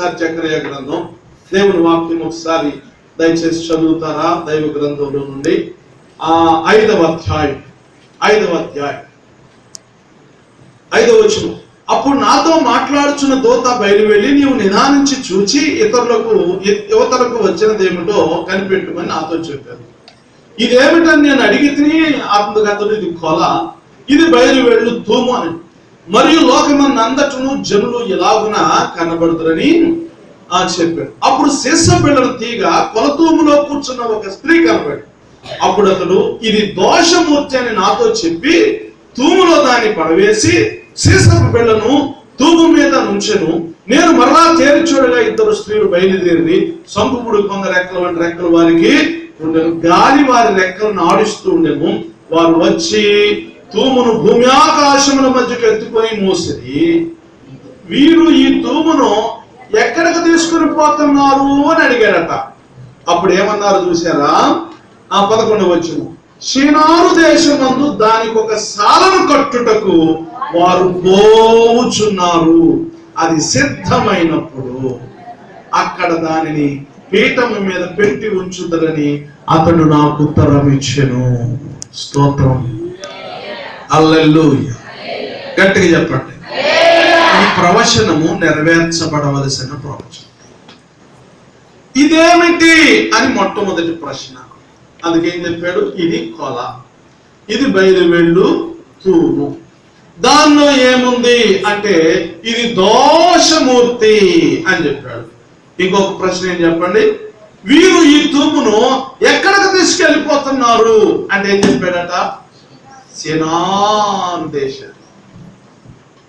ఒకసారి జకర్యా గ్రంథం, దేవుని వాక్యం ఒకసారి దయచేసి చదువుతారా? దైవ గ్రంథంలో నుండి 5వ అధ్యాయం 5వ వచనం. అప్పుడు నాతో మాట్లాడుచున్న దూత బయలు వెళ్ళి, నీవు నిదానించి చూచి యువతలకు వచ్చినదేమిటో కనిపెట్టుమని నాతో చెప్పారు. ఇదేమిటని నేను అడిగి తిని అందుకతడు, ఇది కొల, ఇది బయలు వెళ్ళు తూము అని, మరియు లోకమందంతటను జనులు ఎలాగున కనబడుతురని చెప్పాడు. అప్పుడు సీస బిళ్ళను తీగ కొలతూములో కూర్చున్న ఒక స్త్రీ కనబడి, అప్పుడు అతడు ఇది దోషమూర్తి అని నాతో చెప్పి తూములో దాన్ని పడవేసి సీసపు బిళ్ళను తూము మీద నుంచెను. నేను మరలా తేరి చూడగా 2 స్త్రీలు బయలుదేరి సంపుడు కొంగ రెక్కల వంటి రెక్కలు వారికి ఉండెను. గాలి వారి రెక్కలను ఆడిస్తూ ఉండెను. వారు వచ్చి తూమును భూమి ఆకాశముల మధ్యకు ఎత్తుకొని మోసిరి. వీరు ఈ తూమును ఎక్కడికి తీసుకుని పోతున్నారు అని అడిగారట. అప్పుడు ఏమన్నారు చూసారా? 11వ వచనం. షీనారు దేశమందు దానికి ఒక సాలను కట్టుటకు వారు పోవుచున్నారు. అది సిద్ధమైనప్పుడు అక్కడ దానిని పీఠము మీద పెట్టి ఉంచుదరని అతడు నాకు ఉత్తరం ఇచ్చెను. స్తోత్రం, హల్లెలూయా. గట్టిగా చెప్పండి. ఈ ప్రవచనము నెరవేర్చబడవలసిన ప్రవచనం. ఇదేమిటి అని మొట్టమొదటి ప్రశ్న. అందుకేం చెప్పాడు? ఇది కొల, ఇది బయలు వెళ్ళు తూము. దానిలో ఏముంది అంటే ఇది దోషమూర్తి అని చెప్పాడు. ఇంకొక ప్రశ్న ఏం చెప్పండి? వీరు ఈ తూమును ఎక్కడికి తీసుకెళ్ళిపోతున్నారు అంటే ఏం చెప్పాడట? సినాను దేశం.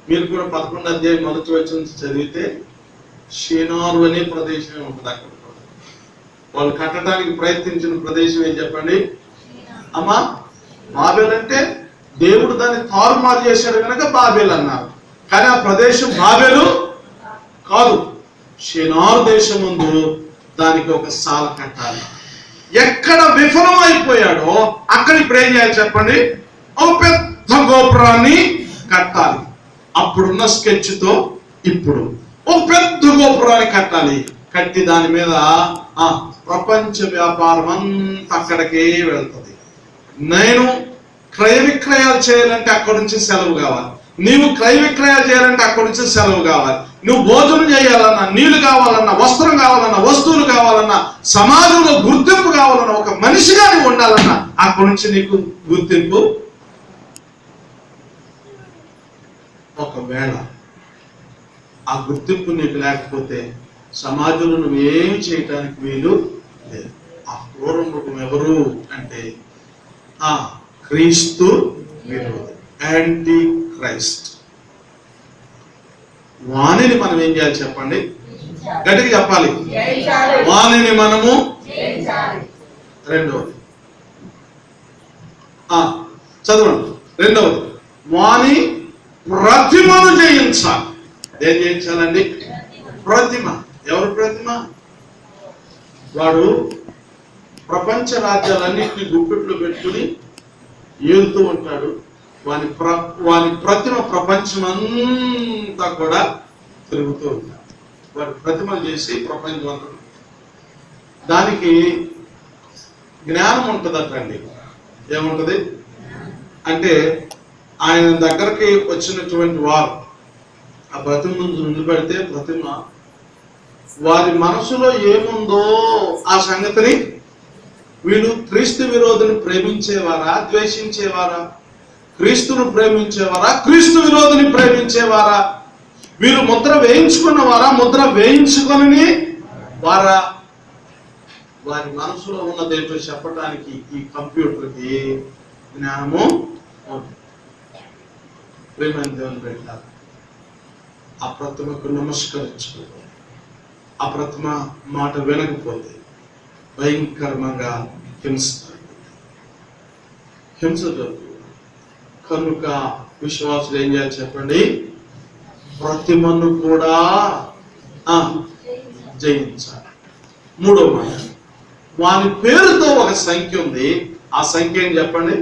మీరు కూడా 11వ అధ్యాయం మొదటి వచనం చదివితే షీనారు అనే ప్రదేశమే ఉంటుంది. అక్కడ వాళ్ళు కట్టడానికి ప్రయత్నించిన ప్రదేశం ఏం చెప్పండి అమ్మా? బాబెల్. అంటే దేవుడు దాన్ని తారుమారు చేశాడు కనుక బాబెల్ అన్నారు. కానీ ఆ ప్రదేశం బాబెలు కాదు, షీనారు దేశం ముందు దానికి ఒక సాల కట్టాలి. ఎక్కడ విఫలం అయిపోయాడో అక్కడ ఇప్పుడు ఏం చేయాలి చెప్పండి? ఒక పెద్ద గోపురాన్ని కట్టాలి. అప్పుడున్న స్కెచ్ తో ఇప్పుడు ఒక పెద్ద గోపురాన్ని కట్టాలి. కట్టి దాని మీద ప్రపంచ వ్యాపారం అంతా అక్కడికే వెళ్తుంది. నేను క్రయ విక్రయాలు చేయాలంటే అక్కడి నుంచి సెలవు కావాలి. నీవు క్రయ విక్రయాలు చేయాలంటే అక్కడి నుంచి సెలవు కావాలి. నువ్వు భోజనం చేయాలన్నా, నీళ్లు కావాలన్నా, వస్త్రం కావాలన్నా, వస్తువులు కావాలన్నా, సమాజంలో గుర్తింపు కావాలన్నా, ఒక మనిషిగా నువ్వు ఉండాలన్నా అక్కడి నుంచి నీకు గుర్తింపు. ఒకవేళ ఆ గుర్తింపు నీకు లేకపోతే సమాజంలో నువ్వేమి చేయటానికి వీలు లేదు. ఆ క్రూర మృగం ఎవరు అంటే క్రీస్తు విరోధి, యాంటీ క్రైస్ట్. వాణిని మనం ఏం చేయాలి చెప్పండి? గట్టిగా చెప్పాలి. వాణిని మనము. రెండవది చదవండి. రెండవది, వాణి ప్రతిమను జయించాలి. ఏం జయించాలండి? ప్రతిమ. ఎవరు ప్రతిమ? వాడు ప్రపంచ రాజ్యాలన్నింటినీ గుప్పిట్లో పెట్టుకుని ఏలుతూ ఉంటాడు. వాని ప్రతిమ ప్రపంచమంతా కూడా తిరుగుతూ ఉంటాడు. వాడు ప్రతిమలు చేసి ప్రపంచం అంతా. దానికి జ్ఞానం ఉంటుందటండి. ఏముంటది అంటే ఆయన దగ్గరికి వచ్చినటువంటి వారు ఆ ప్రతిమ ముందు నిలబెడితే ప్రతిమ వారి మనసులో ఏముందో ఆ సంగతిని. వీళ్ళు క్రీస్తు విరోధిని ప్రేమించేవారా, ద్వేషించేవారా? క్రీస్తును ప్రేమించేవారా, క్రీస్తు విరోధిని ప్రేమించేవారా? వీళ్ళు ముద్ర వేయించుకున్నవారా, ముద్ర వేయించుకొని వారా? వారి మనసులో ఉన్నదేంటో చెప్పడానికి ఈ కంప్యూటర్కి జ్ఞానము. ప్రేమైన దేవుని పెట్టాలి. ఆ ప్రతిమకు నమస్కరించుకోవాలి. ఆ ప్రతిమ మాట వినకపోతే భయంకరంగా హింస జరుగుతుంది. కనుక విశ్వాసులు ఏం చేయాలి చెప్పండి? ప్రతిమను కూడా జయించాలి. మూడో మాట, వాని పేరుతో ఒక సంఖ్య ఉంది. ఆ సంఖ్య ఏం చెప్పండి?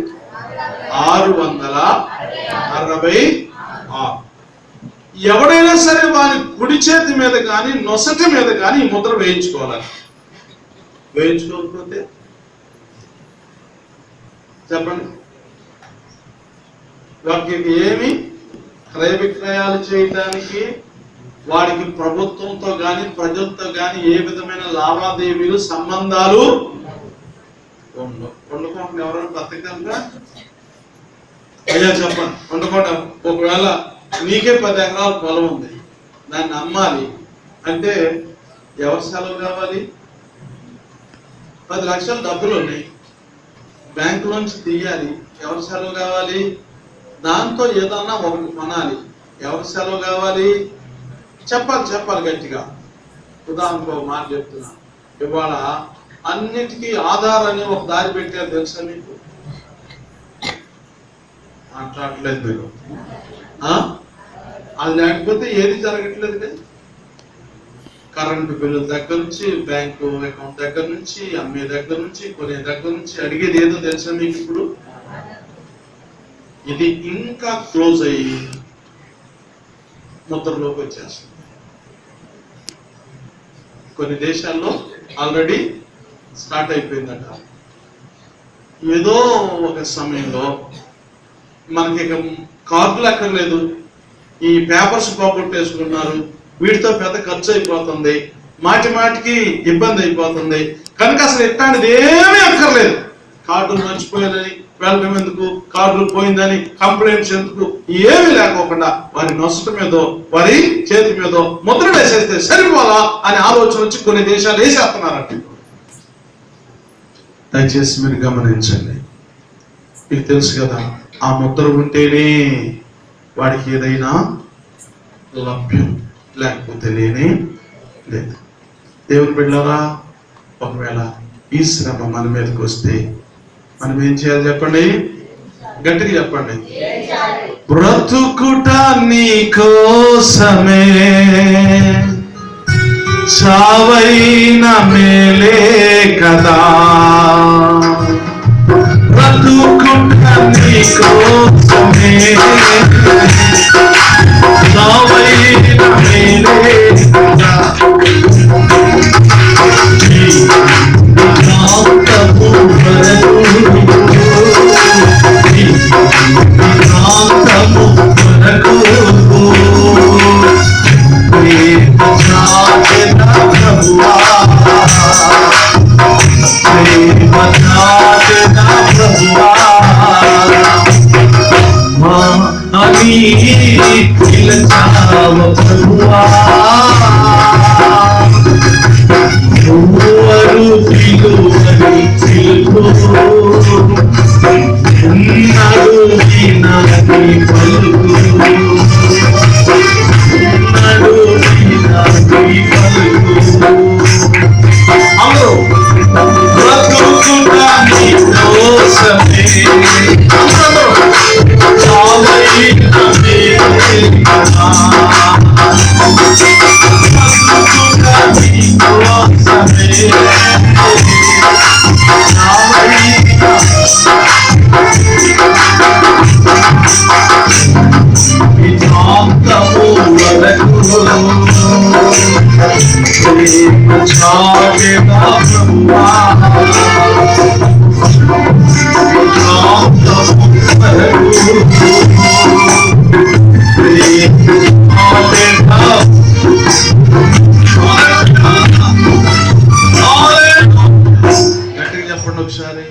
666. ఎవడైనా సరే వారి కుడి చేతి మీద కానీ నొసటి మీద కానీ ఈ ముద్ర వేయించుకోవాలి. వేయించుకోకపోతే చెప్పండి, వాటికి ఏమి క్రయ విక్రయాలు చేయడానికి, వాడికి ప్రభుత్వంతో కానీ ప్రజలతో కానీ ఏ విధమైన లావాదేవీలు సంబంధాలు వండుకోండి. ఎవరైనా బతకగలరా? అయ్యా చెప్పండి, వండుకోండి. ఒకవేళ నీకే 10 ఎకరాల పొలం ఉంది, దాన్ని అమ్మాలి అంటే ఎవరి సెలవు కావాలి? 10 లక్షల డబ్బులు ఉన్నాయి, బ్యాంకులోంచి తీయాలి, ఎవరి సెలవు కావాలి? దాంతో ఏదన్నా ఒకటి కొనాలి, ఎవరి సెలవు కావాలి? చెప్పాలి గట్టిగా. ఉదాహరణకు ఒక మాట చెప్తున్నా, ఇవాళ అన్నిటికీ ఆధార్ అని ఒక దారి పెట్టారు తెలుసా మీకు? మాట్లాడలేదు మీరు. అది లేకపోతే ఏది జరగట్లేదు కదా. కరెంటు బిల్లు దగ్గర నుంచి, బ్యాంకు అకౌంట్ దగ్గర నుంచి, అమ్మే దగ్గర నుంచి, కొనే దగ్గర నుంచి అడిగేది ఏదో తెలుసా మీకు? ఇప్పుడు ఇది ఇంకా క్లోజ్ అయ్యి ముద్రలోకి వచ్చేస్తుంది. కొన్ని దేశాల్లో ఆల్రెడీ స్టార్ట్ అయిపోయిందట. ఏదో ఒక సమయంలో మనకి ఇక కార్డులు అక్కర్లేదు, ఈ పేపర్స్ పోగొట్టేసుకున్నారు, వీటితో పెద్ద ఖర్చు అయిపోతుంది, మాటికి ఇబ్బంది అయిపోతుంది కనుక అసలు ఇట్లాంటిది ఏమీ అక్కర్లేదు. కార్డులు మర్చిపోయారని వెళ్ళడం ఎందుకు, కార్డులు పోయిందని కంప్లైంట్స్ ఎందుకు, ఏమీ లేకోకుండా వారి నొసటి మీదో వారి చేతి మీదో ముద్ర వేసేస్తే సరిపోలా అనే ఆలోచన వచ్చి కొన్ని దేశాలు వేసేస్తున్నారంట. దయచేసి మీరు గమనించండి. మీకు తెలుసు కదా, ఆ ముద్ర ఉంటేనే వాడికి ఏదైనా లభ్యం, లేకపోతే లేనే లేదు. దేవుని బిడ్డలారా, ఒకవేళ ఈ శ్రమ మన మీదకి వస్తే మనం ఏం చేయాలి చెప్పండి? గట్టిగా చెప్పండి. బ్రతుకుట నీ కోసమే, చావైన మేలే కదా. బ్రతుకుట నీ కోసమే, చావైన మేలే కదా. చెప్పండి ఒకసారి.